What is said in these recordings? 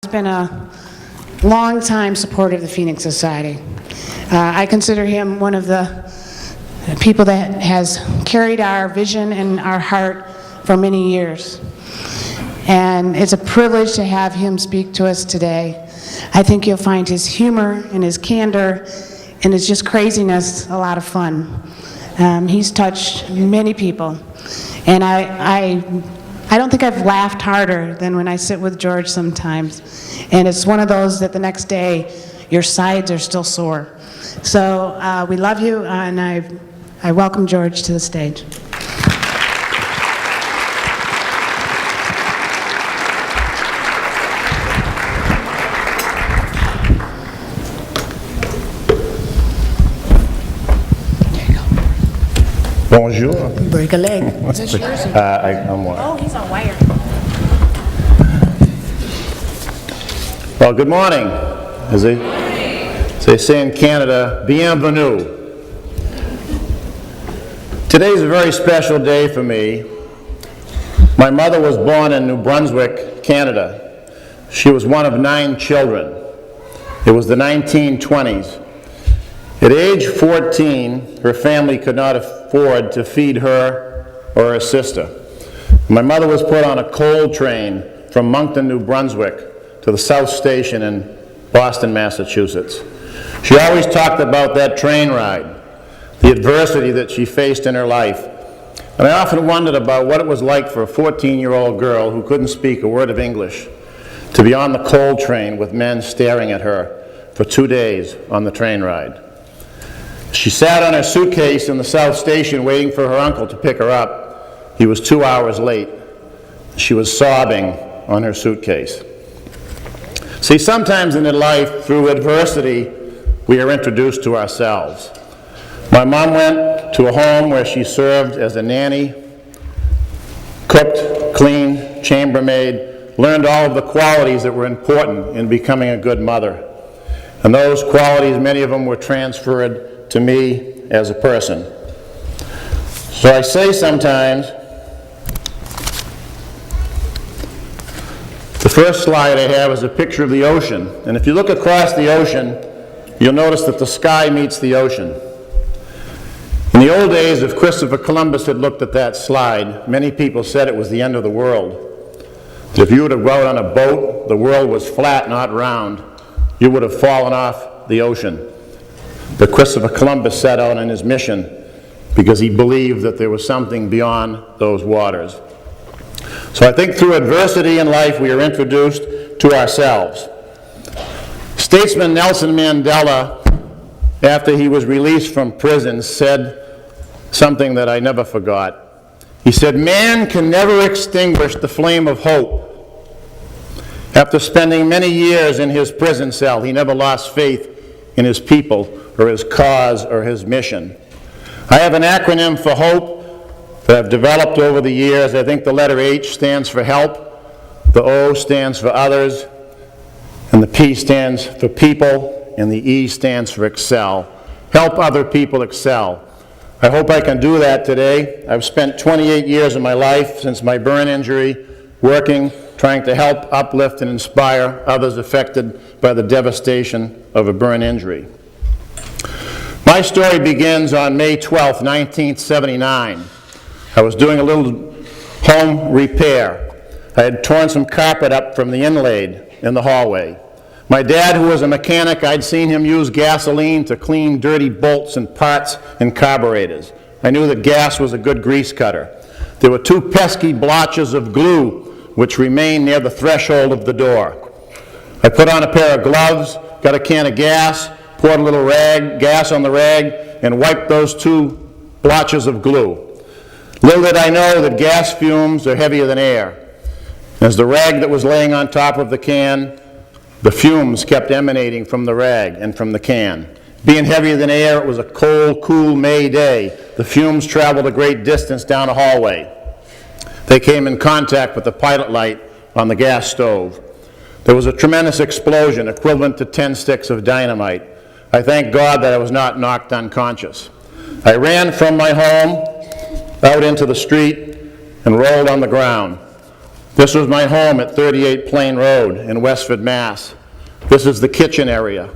He's been a long-time supporter of the Phoenix Society. I consider him one of the people that has carried our vision and our heart for many years. And it's a privilege to have him speak to us today. I think you'll find his humor and his candor and his just craziness a lot of fun. He's touched many people. And I don't think I've laughed harder than when I sit with George sometimes. And it's one of those that the next day, your sides are still sore. So we love you, and I welcome George to the stage. Bonjour. Break a leg. Is this yours? I'm one. Oh, he's on wire. Well, good morning. As they say in Canada, bienvenue. Today's a very special day for me. My mother was born in New Brunswick, Canada. She was one of 9 children. It was the 1920s. At age 14, her family could not afford to feed her or her sister. My mother was put on a coal train from Moncton, New Brunswick to the South Station in Boston, Massachusetts. She always talked about that train ride, the adversity that she faced in her life. And I often wondered about what it was like for a 14-year-old girl who couldn't speak a word of English to be on the coal train with men staring at her for 2 days on the train ride. She sat on her suitcase in the South Station waiting for her uncle to pick her up. He was 2 hours late. She was sobbing on her suitcase. See, sometimes in life, through adversity, we are introduced to ourselves. My mom went to a home where she served as a nanny, cooked, cleaned, chambermaid, learned all of the qualities that were important in becoming a good mother. And those qualities, many of them were transferred to me as a person. So I say sometimes, the first slide I have is a picture of the ocean. And if you look across the ocean, you'll notice that the sky meets the ocean. In the old days, if Christopher Columbus had looked at that slide, many people said it was the end of the world. That if you would have rowed on a boat, the world was flat, not round, you would have fallen off the ocean. But Christopher Columbus set out on his mission because he believed that there was something beyond those waters. So I think through adversity in life we are introduced to ourselves. Statesman Nelson Mandela, after he was released from prison, said something that I never forgot. He said, "Man can never extinguish the flame of hope." After spending many years in his prison cell, he never lost faith in his people or his cause or his mission. I have an acronym for hope that I've developed over the years. I think the letter H stands for help, the O stands for others, and the P stands for people, and the E stands for excel. Help other people excel. I hope I can do that today. I've spent 28 years of my life since my burn injury working, trying to help, uplift, and inspire others affected by the devastation of a burn injury. My story begins on May 12, 1979. I was doing a little home repair. I had torn some carpet up from the inlaid in the hallway. My dad, who was a mechanic, I'd seen him use gasoline to clean dirty bolts and parts and carburetors. I knew that gas was a good grease cutter. There were 2 pesky blotches of glue which remained near the threshold of the door. I put on a pair of gloves, got a can of gas, poured a little gas on the rag, and wiped those 2 blotches of glue. Little did I know that gas fumes are heavier than air. As the rag that was laying on top of the can, the fumes kept emanating from the rag and from the can. Being heavier than air, it was a cold, cool May day. The fumes traveled a great distance down a hallway. They came in contact with the pilot light on the gas stove. There was a tremendous explosion, equivalent to 10 sticks of dynamite. I thank God that I was not knocked unconscious. I ran from my home out into the street and rolled on the ground. This was my home at 38 Plain Road in Westford, Mass. This is the kitchen area.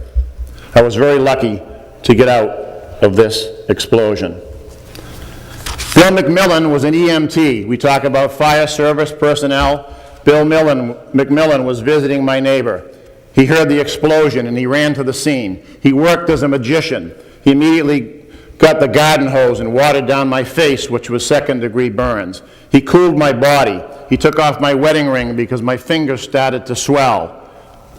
I was very lucky to get out of this explosion. Bill McMillan was an EMT. We talk about fire service personnel. Bill McMillan was visiting my neighbor. He heard the explosion and he ran to the scene. He worked as a magician. He immediately got the garden hose and watered down my face, which was second-degree burns. He cooled my body. He took off my wedding ring because my fingers started to swell.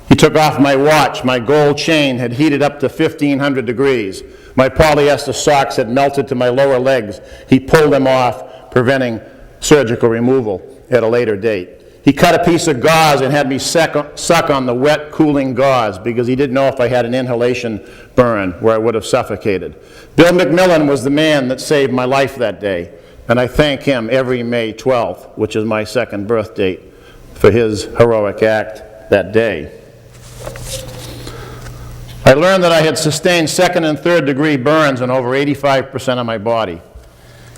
He took off my watch. My gold chain had heated up to 1,500 degrees. My polyester socks had melted to my lower legs. He pulled them off, preventing surgical removal at a later date. He cut a piece of gauze and had me suck on the wet, cooling gauze because he didn't know if I had an inhalation burn where I would have suffocated. Bill McMillan was the man that saved my life that day, and I thank him every May 12th, which is my second birth date, for his heroic act that day. I learned that I had sustained second and third degree burns on over 85% of my body.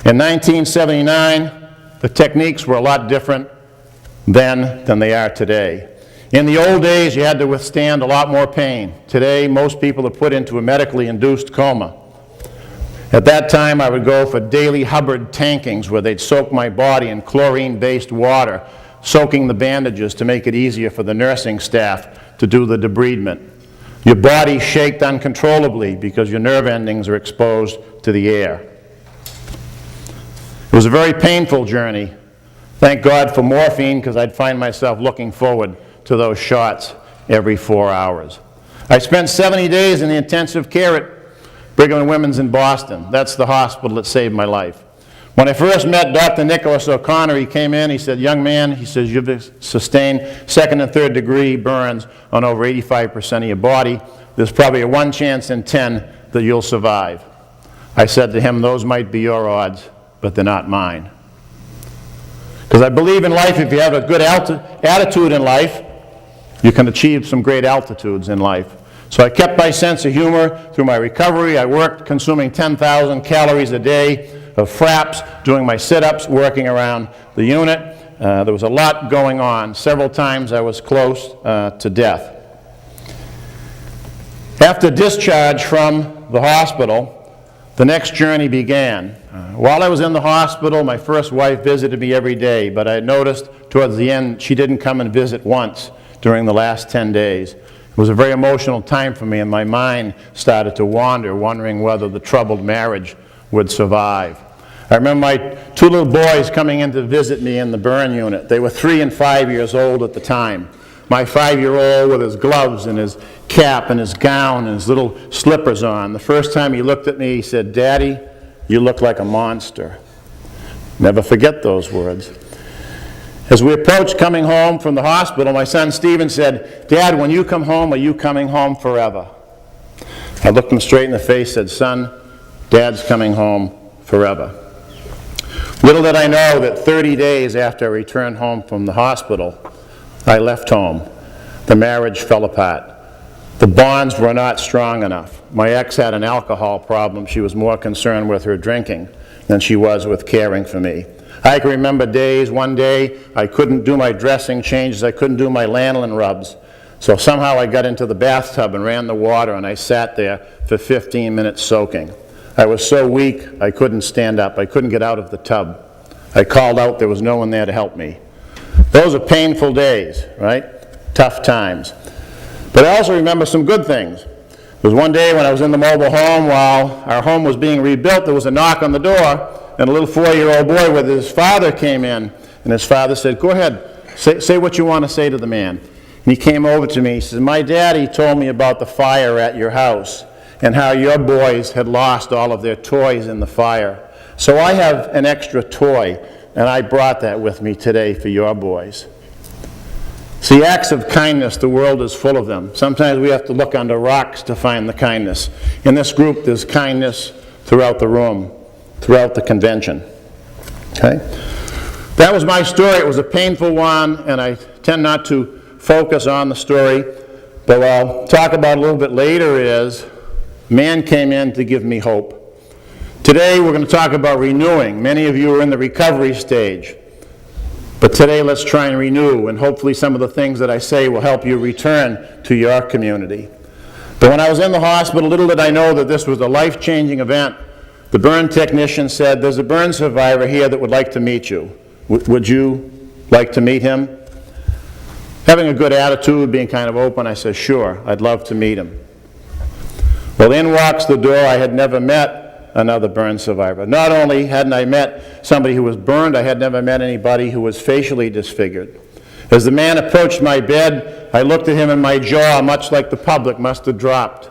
In 1979, the techniques were a lot different then than they are today. In the old days, you had to withstand a lot more pain. Today, most people are put into a medically induced coma. At that time, I would go for daily Hubbard tankings where they'd soak my body in chlorine-based water, soaking the bandages to make it easier for the nursing staff to do the debridement. Your body shaked uncontrollably because your nerve endings are exposed to the air. It was a very painful journey. Thank God for morphine, because I'd find myself looking forward to those shots every 4 hours. I spent 70 days in the intensive care at Brigham and Women's in Boston. That's the hospital that saved my life. When I first met Dr. Nicholas O'Connor, he came in, he said, "Young man," he says, "you've sustained second and third degree burns on over 85% of your body. There's probably a 1 chance in 10 that you'll survive." I said to him, "Those might be your odds, but they're not mine." Because I believe in life, if you have a good attitude in life, you can achieve some great altitudes in life. So I kept my sense of humor through my recovery. I worked consuming 10,000 calories a day of fraps, doing my sit-ups, working around the unit. There was a lot going on. Several times I was close to death. After discharge from the hospital, the next journey began. While I was in the hospital, my first wife visited me every day, but I noticed towards the end she didn't come and visit once during the last 10 days. It was a very emotional time for me, and my mind started to wander, wondering whether the troubled marriage would survive. I remember my 2 little boys coming in to visit me in the burn unit. They were 3 and 5 years old at the time. My 5-year-old with his gloves and his cap and his gown and his little slippers on. The first time he looked at me, he said, "Daddy, you look like a monster." Never forget those words. As we approached coming home from the hospital, my son Stephen said, "Dad, when you come home, are you coming home forever?" I looked him straight in the face and said, "Son, Dad's coming home forever." Little did I know that 30 days after I returned home from the hospital, I left home. The marriage fell apart. The bonds were not strong enough. My ex had an alcohol problem. She was more concerned with her drinking than she was with caring for me. I can remember days, one day, I couldn't do my dressing changes, I couldn't do my lanolin rubs. So somehow I got into the bathtub and ran the water, and I sat there for 15 minutes soaking. I was so weak, I couldn't stand up. I couldn't get out of the tub. I called out, there was no one there to help me. Those are painful days, right? Tough times. But I also remember some good things. There was one day when I was in the mobile home while our home was being rebuilt, there was a knock on the door, and a little 4-year-old boy with his father came in, and his father said, "Go ahead, say what you want to say to the man." And he came over to me, he said, "My daddy told me about the fire at your house and how your boys had lost all of their toys in the fire. So I have an extra toy, and I brought that with me today for your boys." See, acts of kindness, the world is full of them. Sometimes we have to look under rocks to find the kindness. In this group, there's kindness throughout the room, throughout the convention. Okay? That was my story. It was a painful one, and I tend not to focus on the story. But what I'll talk about a little bit later is man came in to give me hope. Today, we're going to talk about renewing. Many of you are in the recovery stage. But today, let's try and renew, and hopefully some of the things that I say will help you return to your community. But when I was in the hospital, little did I know that this was a life-changing event. The burn technician said, "There's a burn survivor here that would like to meet you. Would you like to meet him?" Having a good attitude, being kind of open, I said, "Sure, I'd love to meet him." Well, in walks the door. I had never met another burn survivor. Not only hadn't I met somebody who was burned, I had never met anybody who was facially disfigured. As the man approached my bed, I looked at him and my jaw, much like the public, must have dropped.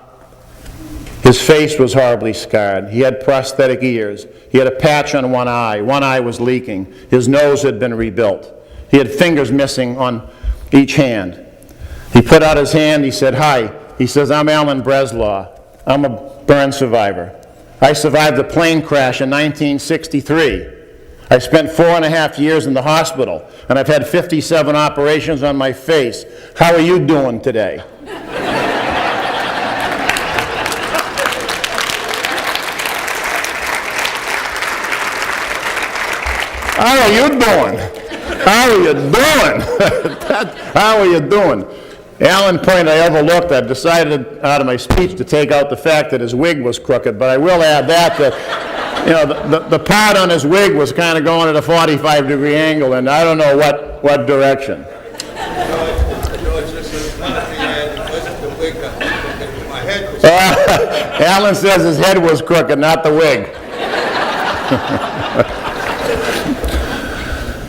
His face was horribly scarred. He had prosthetic ears. He had a patch on one eye. One eye was leaking. His nose had been rebuilt. He had fingers missing on each hand. He put out his hand. He said, "Hi." He says, "I'm Alan Breslaw. I'm a burn survivor. I survived a plane crash in 1963. I spent 4.5 years in the hospital, and I've had 57 operations on my face. How are you doing today?" How are you doing? How are you doing? How are you doing? Alan point I overlooked. I've decided out of my speech to take out the fact that his wig was crooked, but I will add that you know, the part on his wig was kind of going at a 45-degree angle, and I don't know what direction. Alan says his head was crooked, not the wig.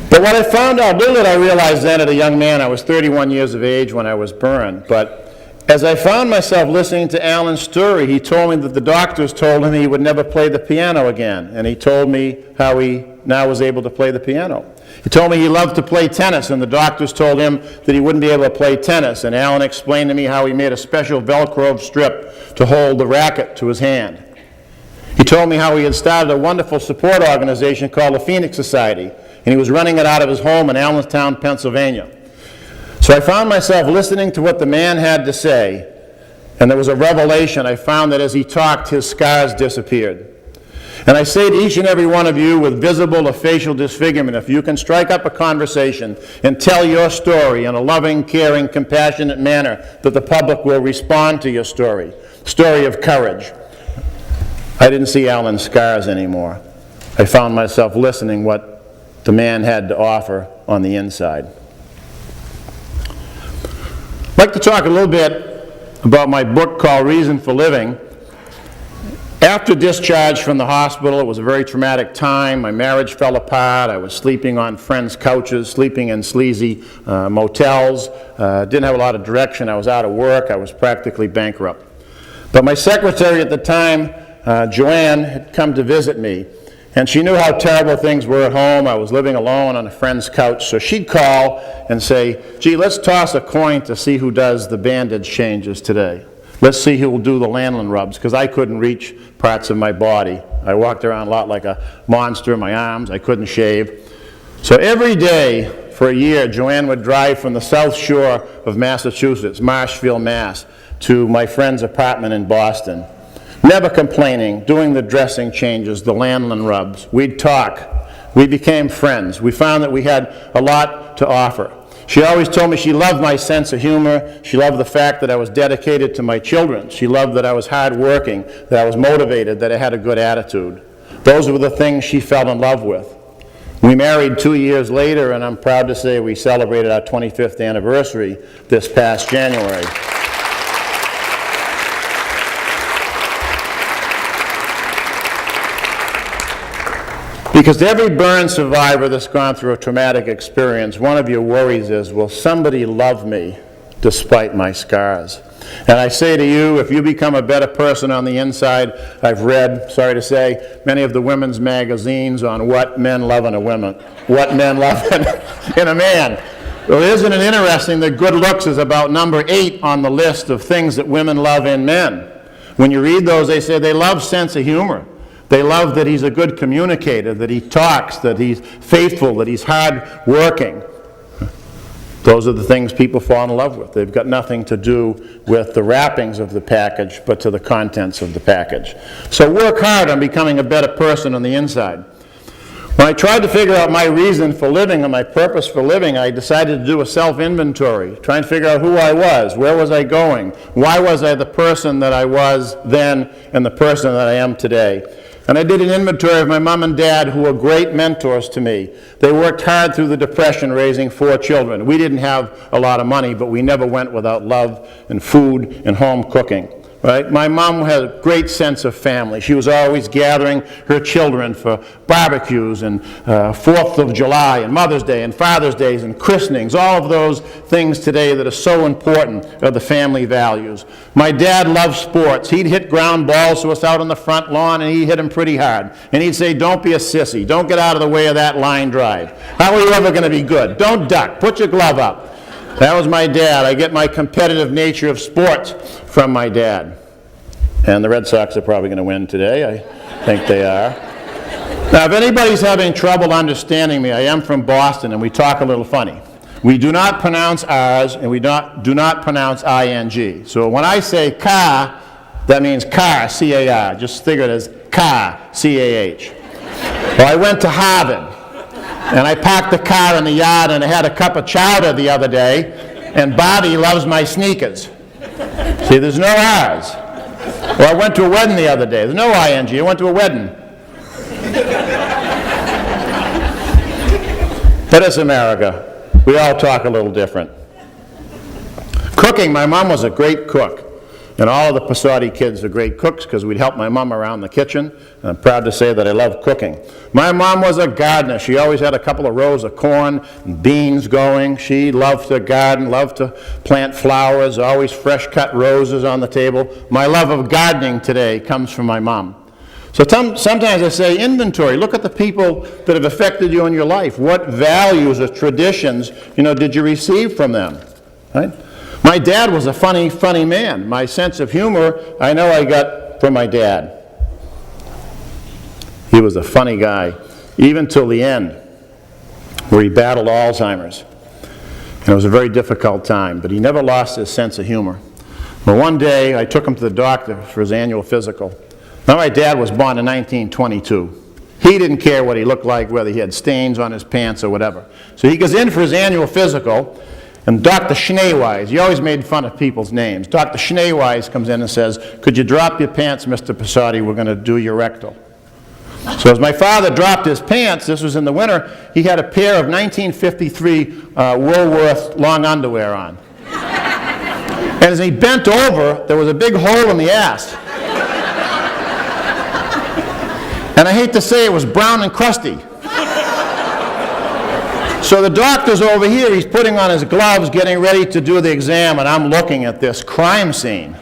But what I found out, little did I realize then at a young man, I was 31 years of age when I was burned, but as I found myself listening to Alan's story, he told me that the doctors told him he would never play the piano again, and he told me how he now was able to play the piano. He told me he loved to play tennis, and the doctors told him that he wouldn't be able to play tennis, and Alan explained to me how he made a special Velcro strip to hold the racket to his hand. He told me how he had started a wonderful support organization called the Phoenix Society, and he was running it out of his home in Allentown, Pennsylvania. So I found myself listening to what the man had to say, and there was a revelation. I found that as he talked, his scars disappeared. And I say to each and every one of you with visible or facial disfigurement, if you can strike up a conversation and tell your story in a loving, caring, compassionate manner, that the public will respond to your story of courage. I didn't see Alan's scars anymore. I found myself listening what the man had to offer on the inside. I'd like to talk a little bit about my book called Reason for Living. After discharge from the hospital, it was a very traumatic time. My marriage fell apart. I was sleeping on friends' couches, sleeping in sleazy motels. Didn't have a lot of direction. I was out of work. I was practically bankrupt. But my secretary at the time, Joanne, had come to visit me. And she knew how terrible things were at home. I was living alone on a friend's couch. So she'd call and say, "Gee, let's toss a coin to see who does the bandage changes today. Let's see who will do the lanolin rubs," because I couldn't reach parts of my body. I walked around a lot like a monster in my arms. I couldn't shave. So every day for a year, Joanne would drive from the South Shore of Massachusetts, Marshfield, Mass., to my friend's apartment in Boston. Never complaining, doing the dressing changes, the lanolin rubs. We'd talk. We became friends. We found that we had a lot to offer. She always told me she loved my sense of humor. She loved the fact that I was dedicated to my children. She loved that I was hardworking, that I was motivated, that I had a good attitude. Those were the things she fell in love with. We married 2 years later, and I'm proud to say we celebrated our 25th anniversary this past January. Because every burn survivor that's gone through a traumatic experience, one of your worries is, will somebody love me despite my scars? And I say to you, if you become a better person on the inside, I've read, sorry to say, many of the women's magazines on what men love in a woman, what men love in a man. Well, isn't it interesting that good looks is about number 8 on the list of things that women love in men? When you read those, they say they love sense of humor. They love that he's a good communicator, that he talks, that he's faithful, that he's hard-working. Those are the things people fall in love with. They've got nothing to do with the wrappings of the package, but to the contents of the package. So work hard on becoming a better person on the inside. When I tried to figure out my reason for living and my purpose for living, I decided to do a self-inventory, trying to figure out who I was, where was I going, why was I the person that I was then and the person that I am today. And I did an inventory of my mom and dad, who were great mentors to me. They worked hard through the Depression raising 4 children. We didn't have a lot of money, but we never went without love and food and home cooking. Right? My mom had a great sense of family. She was always gathering her children for barbecues and 4th of July and Mother's Day and Father's Days and christenings, all of those things today that are so important are the family values. My dad loved sports. He'd hit ground balls to us out on the front lawn, and he'd hit them pretty hard. And he'd say, "Don't be a sissy. Don't get out of the way of that line drive. How are you ever going to be good? Don't duck. Put your glove up." That was my dad. I get my competitive nature of sports from my dad. And the Red Sox are probably going to win today. I think they are. Now, if anybody's having trouble understanding me, I am from Boston, and we talk a little funny. We do not pronounce R's, and we do not pronounce ing. So when I say car, that means car, C-A-R. Just figure it as car, C-A-H. Well, I went to Harvard. And I parked the car in the yard, and I had a cup of chowder the other day, and Bobby loves my sneakers. See, there's no R's. Well, I went to a wedding the other day. There's no ing. I went to a wedding. But it's America. We all talk a little different. Cooking, my mom was a great cook. And all of the Pessotti kids are great cooks because we'd help my mom around the kitchen. And I'm proud to say that I love cooking. My mom was a gardener. She always had a couple of rows of corn and beans going. She loved to garden, loved to plant flowers, always fresh cut roses on the table. My love of gardening today comes from my mom. So sometimes I say, inventory. Look at the people that have affected you in your life. What values or traditions, did you receive from them? Right? My dad was a funny man. My sense of humor, I know I got from my dad. He was a funny guy, even till the end, where he battled Alzheimer's. And it was a very difficult time, but he never lost his sense of humor. But one day, I took him to the doctor for his annual physical. Now, my dad was born in 1922. He didn't care what he looked like, whether he had stains on his pants or whatever. So he goes in for his annual physical, and Dr. Schneewise, he always made fun of people's names. Dr. Schneewise comes in and says, "Could you drop your pants, Mr. Pessotti? We're going to do your rectal." So as my father dropped his pants, this was in the winter, he had a pair of 1953 Woolworth long underwear on. And as he bent over, there was a big hole in the ass. And I hate to say it was brown and crusty. So the doctor's over here, he's putting on his gloves, getting ready to do the exam, and I'm looking at this crime scene.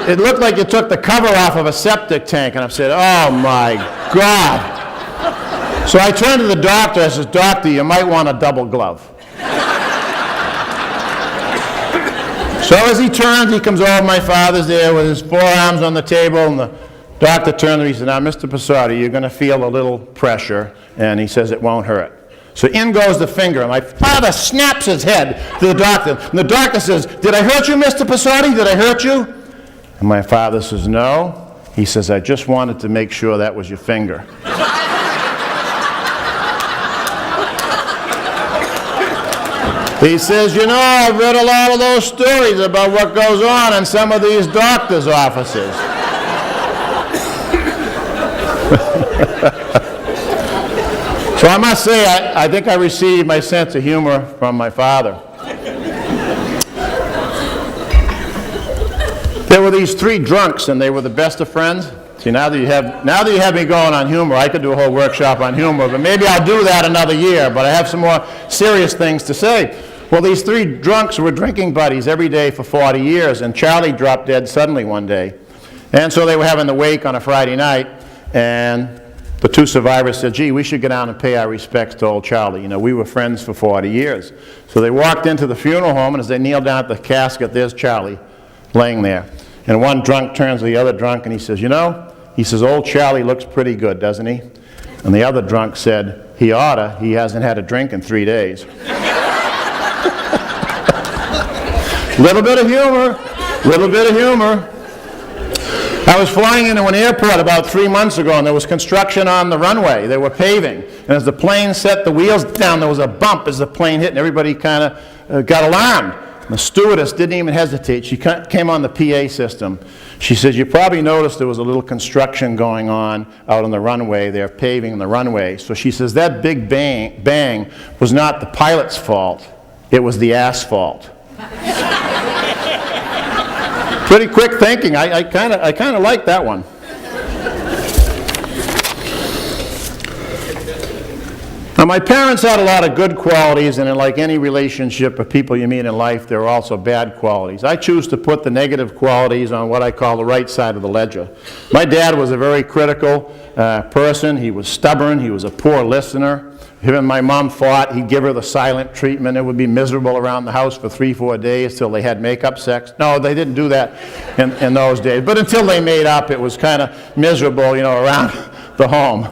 It looked like you took the cover off of a septic tank, and I said, "Oh my God." So I turned to the doctor, I said, "Doctor, you might want a double glove." So as he turns, he comes over, my father's there with his forearms on the table, and the doctor turned and he said, "Now, Mr. Pessotti, you're going to feel a little pressure," and he says it won't hurt. So in goes the finger, and my father snaps his head to the doctor. And the doctor says, "Did I hurt you, Mr. Pessotti? Did I hurt you?" And my father says, "No." He says, "I just wanted to make sure that was your finger." He says, "I've read a lot of those stories about what goes on in some of these doctors' offices." So I must say, I think I received my sense of humor from my father. There were these 3 drunks, and they were the best of friends. See, now that you have me going on humor, I could do a whole workshop on humor, but maybe I'll do that another year, but I have some more serious things to say. Well, these 3 drunks were drinking buddies every day for 40 years, and Charlie dropped dead suddenly one day. And so they were having the wake on a Friday night, and the 2 survivors said, "Gee, we should go down and pay our respects to old Charlie. We were friends for 40 years. So they walked into the funeral home, and as they kneeled down at the casket, there's Charlie laying there. And one drunk turns to the other drunk, and he says, he says, "Old Charlie looks pretty good, doesn't he?" And the other drunk said, "He oughta. He hasn't had a drink in 3 days." Little bit of humor. I was flying into an airport about 3 months ago, and there was construction on the runway. They were paving. And as the plane set the wheels down, there was a bump as the plane hit, and everybody kind of got alarmed. And the stewardess didn't even hesitate. She came on the PA system. She says, "You probably noticed there was a little construction going on out on the runway. They're paving the runway." So she says, "That big bang was not the pilot's fault. It was the asphalt." Pretty quick thinking. I kind of like that one. Now, my parents had a lot of good qualities, and like any relationship of people you meet in life, there are also bad qualities. I choose to put the negative qualities on what I call the right side of the ledger. My dad was a very critical person. He was stubborn. He was a poor listener. Him and my mom fought. He'd give her the silent treatment. It would be miserable around the house for 3-4 days till they had makeup sex. No, they didn't do that in those days. But until they made up, it was kind of miserable, around the home.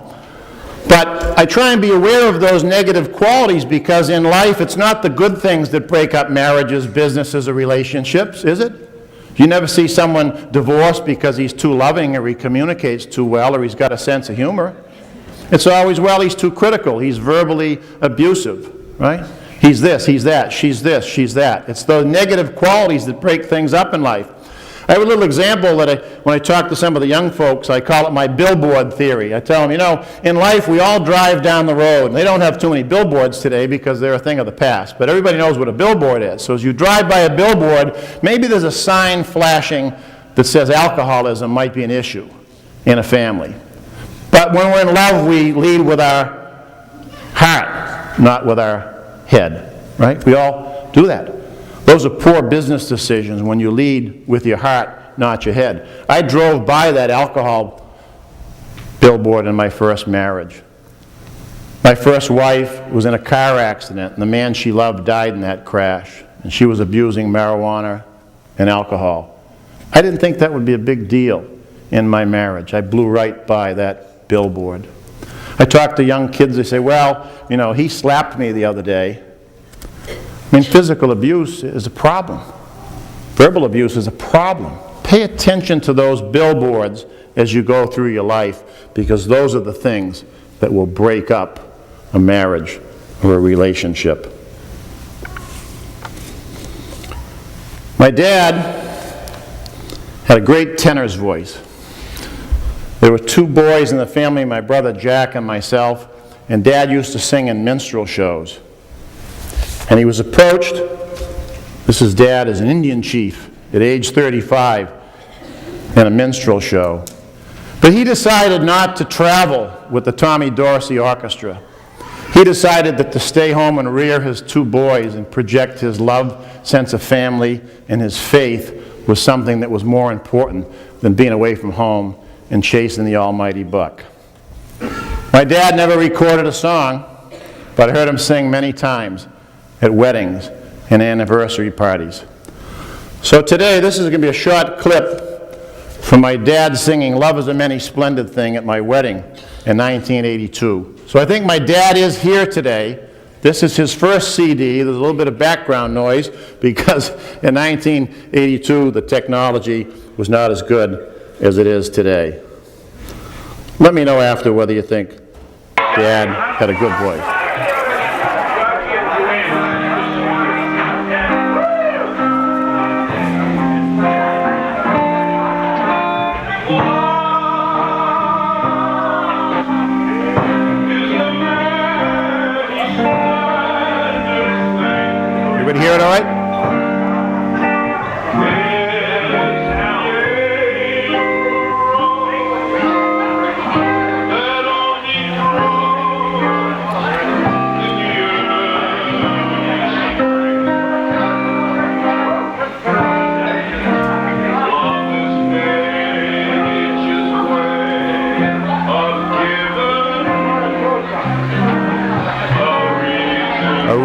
But I try and be aware of those negative qualities, because in life, it's not the good things that break up marriages, businesses, or relationships, is it? You never see someone divorced because he's too loving, or he communicates too well, or he's got a sense of humor. It's always, well, he's too critical, he's verbally abusive, right? He's this, he's that, she's this, she's that. It's those negative qualities that break things up in life. I have a little example that when I talk to some of the young folks, I call it my billboard theory. I tell them, in life we all drive down the road, and they don't have too many billboards today because they're a thing of the past, but everybody knows what a billboard is. So as you drive by a billboard, maybe there's a sign flashing that says alcoholism might be an issue in a family. But when we're in love, we lead with our heart, not with our head, right? We all do that. Those are poor business decisions when you lead with your heart, not your head. I drove by that alcohol billboard in my first marriage. My first wife was in a car accident, and the man she loved died in that crash, and she was abusing marijuana and alcohol. I didn't think that would be a big deal in my marriage. I blew right by that billboard. I talk to young kids, they say, well, he slapped me the other day. I mean, physical abuse is a problem. Verbal abuse is a problem. Pay attention to those billboards as you go through your life, because those are the things that will break up a marriage or a relationship. My dad had a great tenor's voice. There were 2 boys in the family, my brother Jack and myself, and Dad used to sing in minstrel shows. And he was approached, this is Dad, as an Indian chief at age 35 in a minstrel show. But he decided not to travel with the Tommy Dorsey Orchestra. He decided that to stay home and rear his 2 boys and project his love, sense of family, and his faith was something that was more important than being away from home and chasing the almighty buck. My dad never recorded a song, but I heard him sing many times at weddings and anniversary parties. So today, this is going to be a short clip from my dad singing "Love is a Many Splendid Thing" at my wedding in 1982. So I think my dad is here today. This is his first CD. There's a little bit of background noise because in 1982 the technology was not as good as it is today. Let me know after whether you think Dad had a good voice. Everybody hear it all right?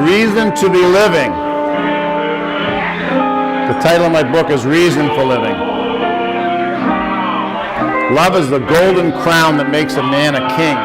Reason to be living. The title of my book is Reason for Living. Love is the golden crown that makes a man a king.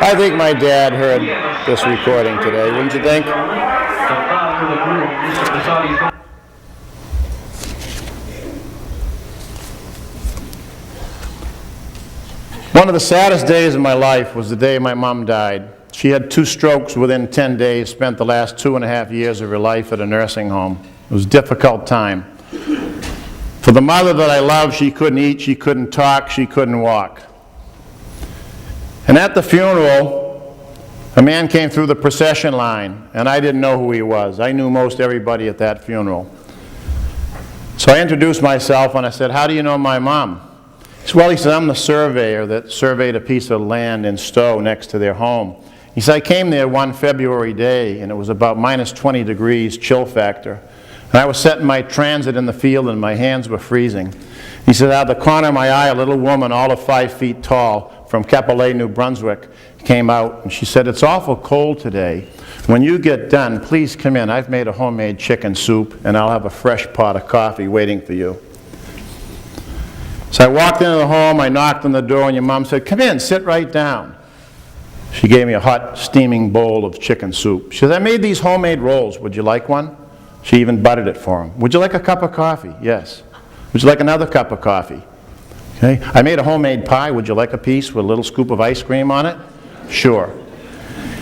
I think my dad heard this recording today, wouldn't you think? One of the saddest days of my life was the day my mom died. She had 2 strokes within 10 days, spent the last 2.5 years of her life at a nursing home. It was a difficult time. For the mother that I loved, she couldn't eat, she couldn't talk, she couldn't walk. And at the funeral, a man came through the procession line, and I didn't know who he was. I knew most everybody at that funeral. So I introduced myself, and I said, "How do you know my mom?" He said, "Well," he said, "I'm the surveyor that surveyed a piece of land in Stowe next to their home." He said, "I came there one February day, and it was about minus 20 degrees chill factor. And I was setting my transit in the field, and my hands were freezing." He said, "Out of the corner of my eye, a little woman, all of 5 feet tall, from Capellet, New Brunswick, came out, and she said, 'It's awful cold today. When you get done, please come in. I've made a homemade chicken soup, and I'll have a fresh pot of coffee waiting for you.'" So I walked into the home, I knocked on the door, and your mom said, "Come in, sit right down." She gave me a hot, steaming bowl of chicken soup. She said, "I made these homemade rolls. Would you like one?" She even buttered it for him. "Would you like a cup of coffee?" "Yes." "Would you like another cup of coffee?" "Okay." "I made a homemade pie. Would you like a piece with a little scoop of ice cream on it?" "Sure."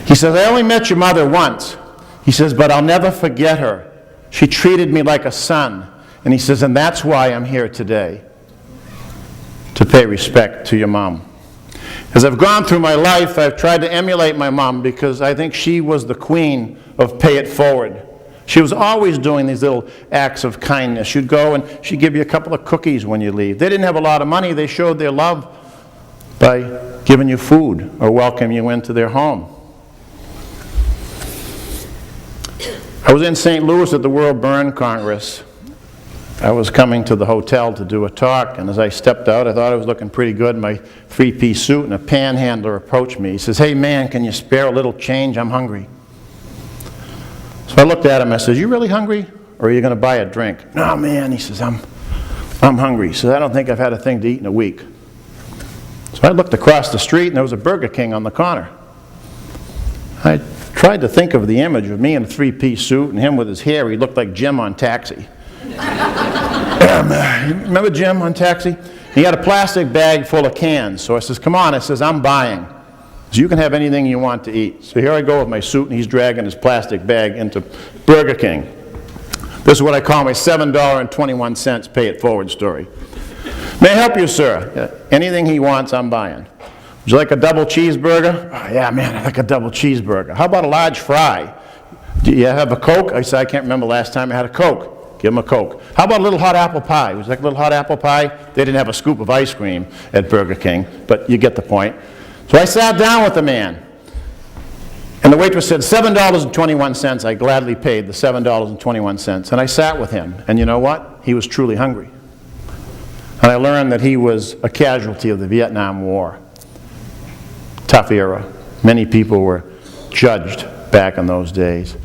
He says, "I only met your mother once." He says, "But I'll never forget her. She treated me like a son." And he says, "And that's why I'm here today, to pay respect to your mom." As I've gone through my life, I've tried to emulate my mom because I think she was the queen of pay it forward. She was always doing these little acts of kindness. She'd go and she'd give you a couple of cookies when you leave. They didn't have a lot of money. They showed their love by giving you food or welcoming you into their home. I was in St. Louis at the World Burn Congress. I was coming to the hotel to do a talk, and as I stepped out, I thought I was looking pretty good in my 3-piece suit, and a panhandler approached me. He says, "Hey man, can you spare a little change? I'm hungry." So I looked at him, I said, "You really hungry, or are you going to buy a drink?" "No man," he says, I'm hungry." He says, "I don't think I've had a thing to eat in a week." So I looked across the street, and there was a Burger King on the corner. I tried to think of the image of me in a 3-piece suit and him with his hair. He looked like Jim on Taxi. Remember Jim on Taxi? He had a plastic bag full of cans. So I says, "Come on." I says, "I'm buying. So you can have anything you want to eat." So here I go with my suit, and he's dragging his plastic bag into Burger King. This is what I call my $7.21 pay it forward story. "May I help you, sir?" "Yeah, anything he wants, I'm buying." "Would you like a double cheeseburger?" "Oh, yeah, man, I like a double cheeseburger." "How about a large fry?" "Do you have a Coke?" I said, "I can't remember the last time I had a Coke." "Give him a Coke." "How about a little hot apple pie?" "Would you like a little hot apple pie?" They didn't have a scoop of ice cream at Burger King, but you get the point. So I sat down with the man, and the waitress said, $7.21. I gladly paid the $7.21, and I sat with him, and you know what? He was truly hungry. And I learned that he was a casualty of the Vietnam War. Tough era. Many people were judged back in those days.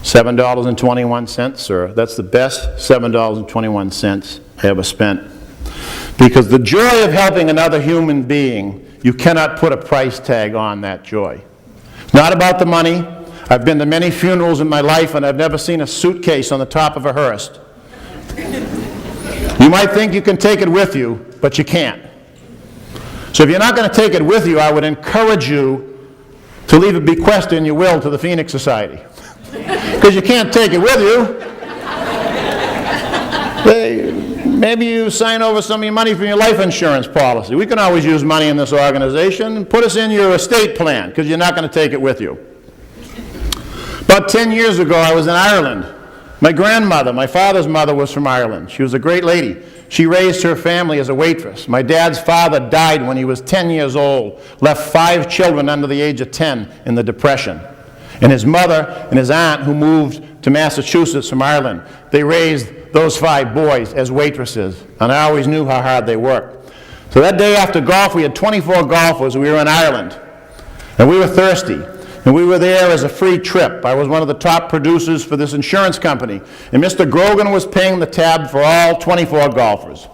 $7.21, sir. That's the best $7.21 I ever spent. Because the joy of helping another human being, you cannot put a price tag on that joy. It's not about the money. I've been to many funerals in my life, and I've never seen a suitcase on the top of a hearse. You might think you can take it with you, but you can't. So if you're not going to take it with you, I would encourage you to leave a bequest in your will to the Phoenix Society. Because you can't take it with you. Maybe you sign over some of your money from your life insurance policy. We can always use money in this organization. Put us in your estate plan, because you're not going to take it with you. About 10 years ago, I was in Ireland. My grandmother, my father's mother, was from Ireland. She was a great lady. She raised her family as a waitress. My dad's father died when he was 10 years old, left 5 children under the age of 10 in the Depression. And his mother and his aunt, who moved to Massachusetts from Ireland, they raised those 5 boys as waitresses, and I always knew how hard they worked. So that day after golf, we had 24 golfers. We were in Ireland, and we were thirsty, and we were there as a free trip. I was one of the top producers for this insurance company, and Mr. Grogan was paying the tab for all 24 golfers.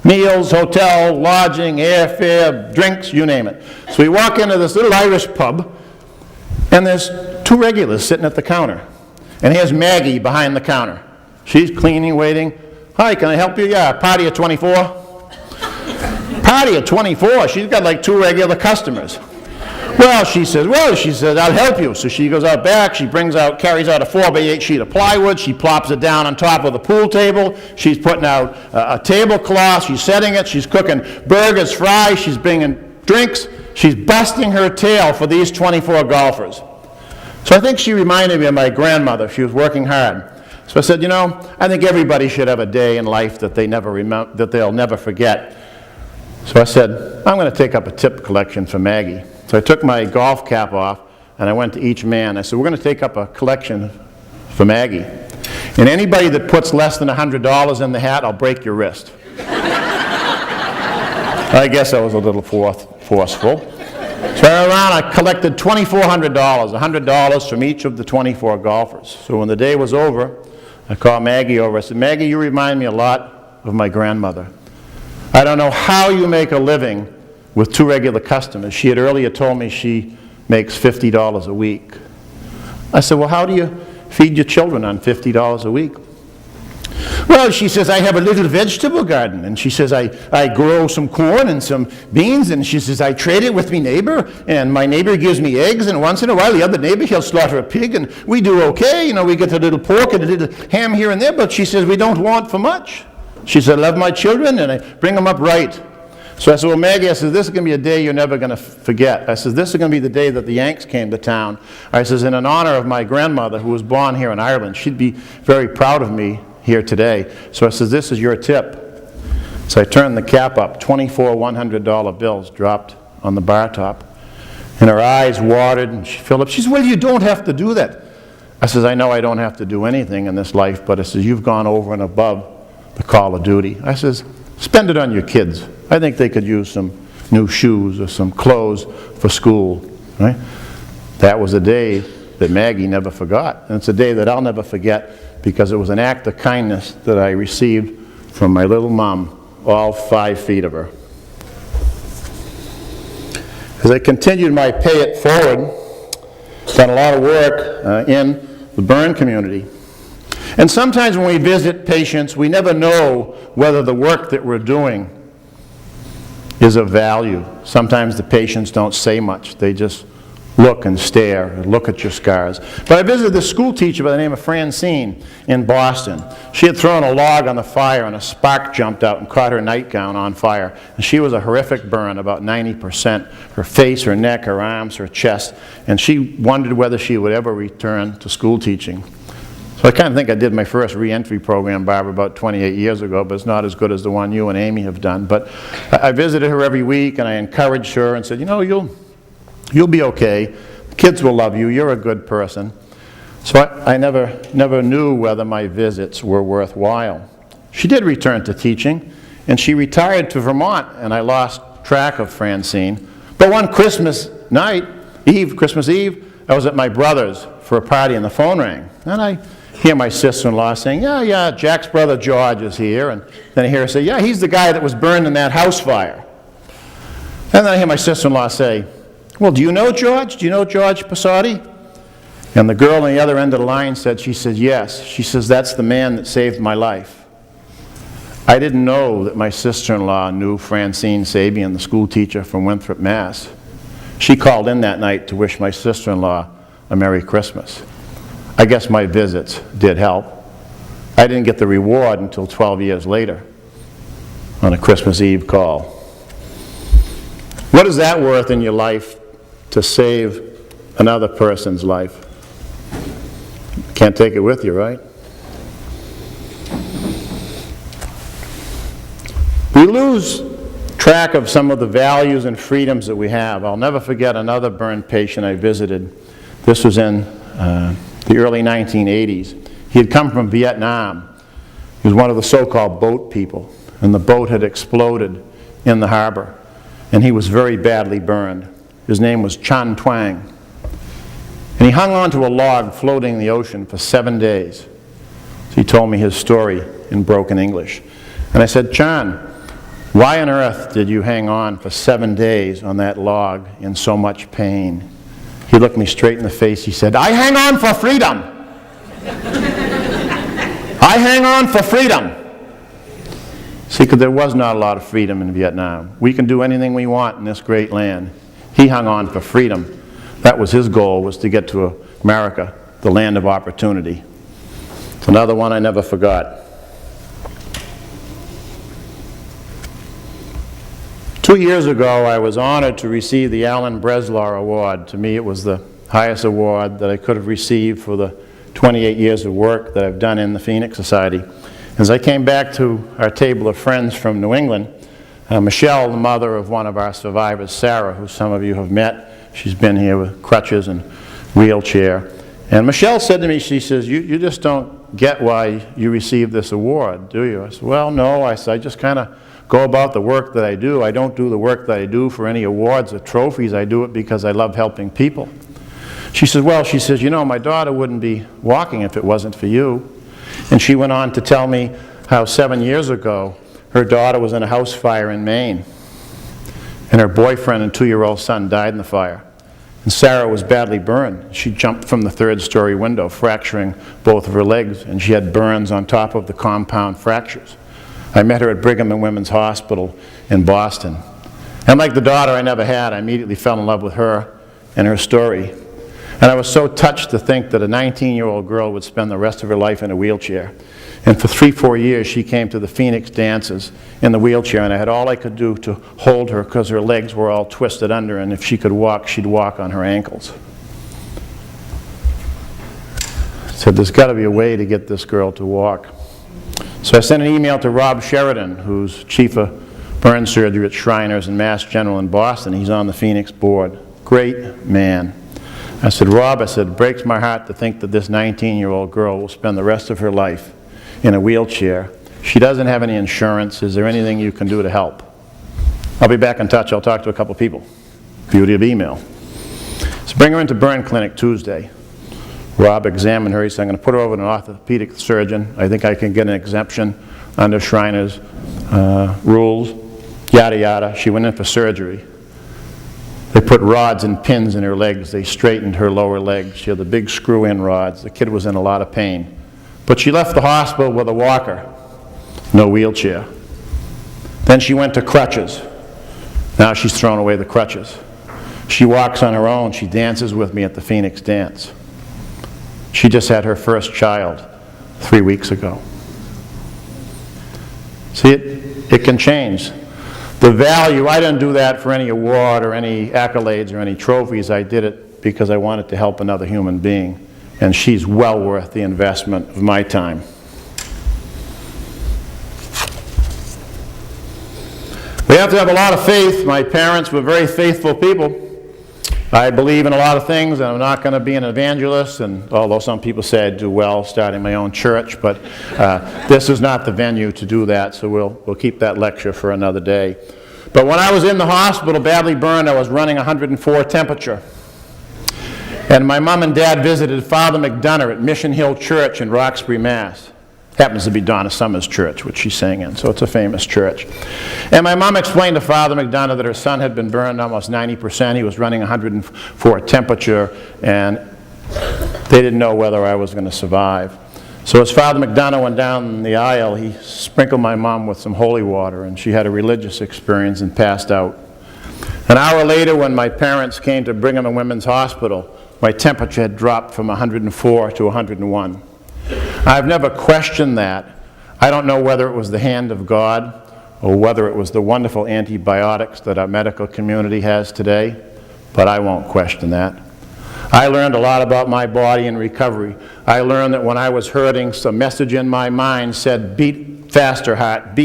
Meals, hotel, lodging, airfare, drinks, you name it. So we walk into this little Irish pub, and there's two regulars sitting at the counter. And here's Maggie behind the counter. She's cleaning, waiting. Hi, can I help you? Yeah, party of 24. Party of 24? She's got like 2 regular customers. Well, she says, I'll help you. So she goes out back, she carries out a 4x8 sheet of plywood, she plops it down on top of the pool table, she's putting out a tablecloth, she's setting it, she's cooking burgers, fries, she's bringing drinks, she's busting her tail for these 24 golfers. So I think she reminded me of my grandmother. She was working hard. So I said, I think everybody should have a day in life that they'll never forget. So I said, I'm going to take up a tip collection for Maggie. So I took my golf cap off, and I went to each man. I said, we're going to take up a collection for Maggie. And anybody that puts less than $100 in the hat, I'll break your wrist. I guess I was a little forceful. So I collected $2,400, $100 from each of the 24 golfers. So when the day was over, I called Maggie over. I said, Maggie, you remind me a lot of my grandmother. I don't know how you make a living with 2 regular customers. She had earlier told me she makes $50 a week. I said, well, how do you feed your children on $50 a week? Well, she says, I have a little vegetable garden. And she says, I grow some corn and some beans. And she says, I trade it with my neighbor. And my neighbor gives me eggs. And once in a while, the other neighbor, he'll slaughter a pig. And we do okay. We get a little pork and a little ham here and there. But she says, we don't want for much. She said, I love my children and I bring them up right. So I said, well, Maggie, I said, this is going to be a day you're never going to forget. I said, this is going to be the day that the Yanks came to town. I says, in honor of my grandmother, who was born here in Ireland. She'd be very proud of me here today. So I said, this is your tip. So I turned the cap up. 24 $100 bills dropped on the bar top. And her eyes watered, and she filled up. She said, well, you don't have to do that. I says, I know I don't have to do anything in this life, but I says, you've gone over and above the call of duty. I says, spend it on your kids. I think they could use some new shoes or some clothes for school, right? That was a day that Maggie never forgot. And it's a day that I'll never forget because it was an act of kindness that I received from my little mom, all 5 feet of her. As I continued my pay it forward, done a lot of work in the burn community. And sometimes when we visit patients, we never know whether the work that we're doing is of value. Sometimes the patients don't say much. They just look and stare and look at your scars. But I visited this school teacher by the name of Francine in Boston. She had thrown a log on the fire and a spark jumped out and caught her nightgown on fire. And she was a horrific burn, about 90%. Her face, her neck, her arms, her chest. And she wondered whether she would ever return to school teaching. So I kind of think I did my first re-entry program, Barbara, about 28 years ago, but it's not as good as the one you and Amy have done. But I visited her every week, and I encouraged her and said, you'll be okay. The kids will love you. You're a good person. So I never knew whether my visits were worthwhile. She did return to teaching, and she retired to Vermont, and I lost track of Francine. But one Christmas Eve, I was at my brother's for a party, and the phone rang. And I hear my sister-in-law saying, yeah, Jack's brother George is here. And then I hear her say, yeah, he's the guy that was burned in that house fire. And then I hear my sister-in-law say, well, do you know George? Do you know George Pessotti? And the girl on the other end of the line said, yes. She says, that's the man that saved my life. I didn't know that my sister-in-law knew Francine Sabian, the school teacher from Winthrop, Mass. She called in that night to wish my sister-in-law a Merry Christmas. I guess my visits did help. I didn't get the reward until 12 years later on a Christmas Eve call. What is that worth in your life to save another person's life? Can't take it with you, right? We lose track of some of the values and freedoms that we have. I'll never forget another burn patient I visited. This was in the early 1980s. He had come from Vietnam. He was one of the so-called boat people, and the boat had exploded in the harbor, and he was very badly burned. His name was Chan Twang. And he hung onto a log floating in the ocean for 7 days. So he told me his story in broken English. And I said, Chan, Why on earth did you hang on for 7 days on that log in so much pain? He looked me straight in the face. He said, I hang on for freedom. I hang on for freedom. See, because there was not a lot of freedom in Vietnam. We can do anything we want in this great land. He hung on for freedom. That was his goal, was to get to America, the land of opportunity. It's another one I never forgot. 2 years ago, I was honored to receive the Alan Breslaw Award. To me, it was the highest award that I could have received for the 28 years of work that I've done in the Phoenix Society. As I came back to our table of friends from New England, Michelle, the mother of one of our survivors, Sarah, who some of you have met, she's been here with crutches and wheelchair. And Michelle said to me, she says, you just don't get why you received this award, do you? I said, well, no. I said, I just kind of go about the work that I do. I don't do the work that I do for any awards or trophies. I do it because I love helping people. She says, well, she says, you know, my daughter wouldn't be walking if it wasn't for you. And she went on to tell me how 7 years ago, her daughter was in a house fire in Maine. And her boyfriend and 2-year-old son died in the fire. And Sarah was badly burned. She jumped from the 3rd-story window, fracturing both of her legs, and she had burns on top of the compound fractures. I met her at Brigham and Women's Hospital in Boston. And like the daughter I never had, I immediately fell in love with her and her story. And I was so touched to think that a 19-year-old girl would spend the rest of her life in a wheelchair. And for 3-4 years, she came to the Phoenix dances in the wheelchair, and I had all I could do to hold her because her legs were all twisted under, and if she could walk, she'd walk on her ankles. I said, there's got to be a way to get this girl to walk. So I sent an email to Rob Sheridan, who's chief of burn surgery at Shriners and Mass General in Boston. He's on the Phoenix board. Great man. I said, Rob, I said, it breaks my heart to think that this 19-year-old girl will spend the rest of her life in a wheelchair. She doesn't have any insurance. Is there anything you can do to help? I'll be back in touch. I'll talk to a couple people. Beauty of email. So bring her into burn clinic Tuesday. Rob examined her. He said, I'm going to put her over to an orthopedic surgeon. I think I can get an exemption under Shriners rules, yada, yada. She went in for surgery. They put rods and pins in her legs. They straightened her lower legs. She had the big screw-in rods. The kid was in a lot of pain. But she left the hospital with a walker, no wheelchair. Then she went to crutches. Now she's thrown away the crutches. She walks on her own. She dances with me at the Phoenix Dance. She just had her first child 3 weeks ago. See, it can change. The value, I didn't do that for any award or any accolades or any trophies. I did it because I wanted to help another human being. And she's well worth the investment of my time. We have to have a lot of faith. My parents were very faithful people. I believe in a lot of things, and I'm not going to be an evangelist, and although some people say I do well starting my own church, but this is not the venue to do that, so we'll keep that lecture for another day. But when I was in the hospital, badly burned, I was running 104 temperature. And my mom and dad visited Father McDonough at Mission Hill Church in Roxbury, Mass. Happens to be Donna Summer's church, which she sang in, so it's a famous church. And my mom explained to Father McDonough that her son had been burned almost 90%. He was running 104 temperature, and they didn't know whether I was going to survive. So as Father McDonough went down the aisle, he sprinkled my mom with some holy water, and she had a religious experience and passed out. An hour later, when my parents came to Brigham and Women's Hospital, my temperature had dropped from 104 to 101. I've never questioned that. I don't know whether it was the hand of God or whether it was the wonderful antibiotics that our medical community has today, but I won't question that. I learned a lot about my body in recovery. I learned that when I was hurting, some message in my mind said, beat faster heart,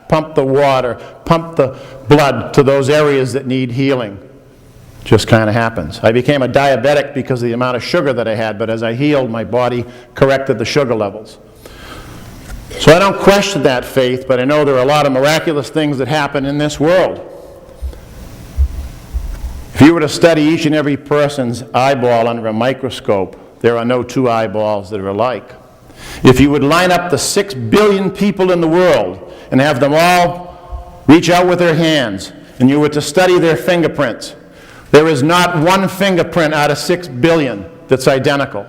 pump the water, pump the blood to those areas that need healing. Just kind of happens. I became a diabetic because of the amount of sugar that I had, but as I healed, my body corrected the sugar levels. So I don't question that faith, but I know there are a lot of miraculous things that happen in this world. If you were to study each and every person's eyeball under a microscope, there are no two eyeballs that are alike. If you would line up the 6 billion people in the world and have them all reach out with their hands, and you were to study their fingerprints, there is not one fingerprint out of 6 billion that's identical.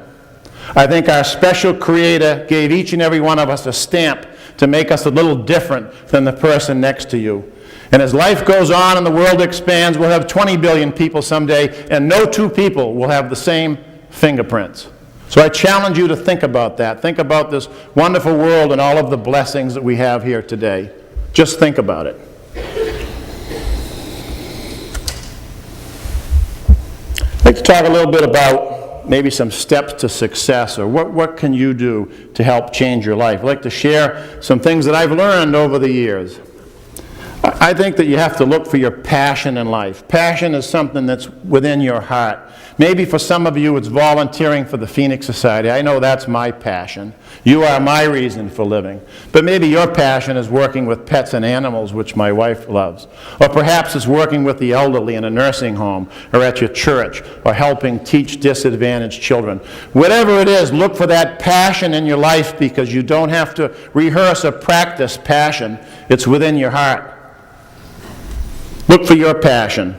I think our special Creator gave each and every one of us a stamp to make us a little different than the person next to you. And as life goes on and the world expands, we'll have 20 billion people someday, and no two people will have the same fingerprints. So I challenge you to think about that. Think about this wonderful world and all of the blessings that we have here today. Just think about it. I'd like to talk a little bit about maybe some steps to success, or what can you do to help change your life. I'd like to share some things that I've learned over the years. I think that you have to look for your passion in life. Passion is something that's within your heart. Maybe for some of you it's volunteering for the Phoenix Society. I know that's my passion. You are my reason for living. But maybe your passion is working with pets and animals, which my wife loves. Or perhaps it's working with the elderly in a nursing home, or at your church, or helping teach disadvantaged children. Whatever it is, look for that passion in your life, because you don't have to rehearse or practice passion. It's within your heart. Look for your passion.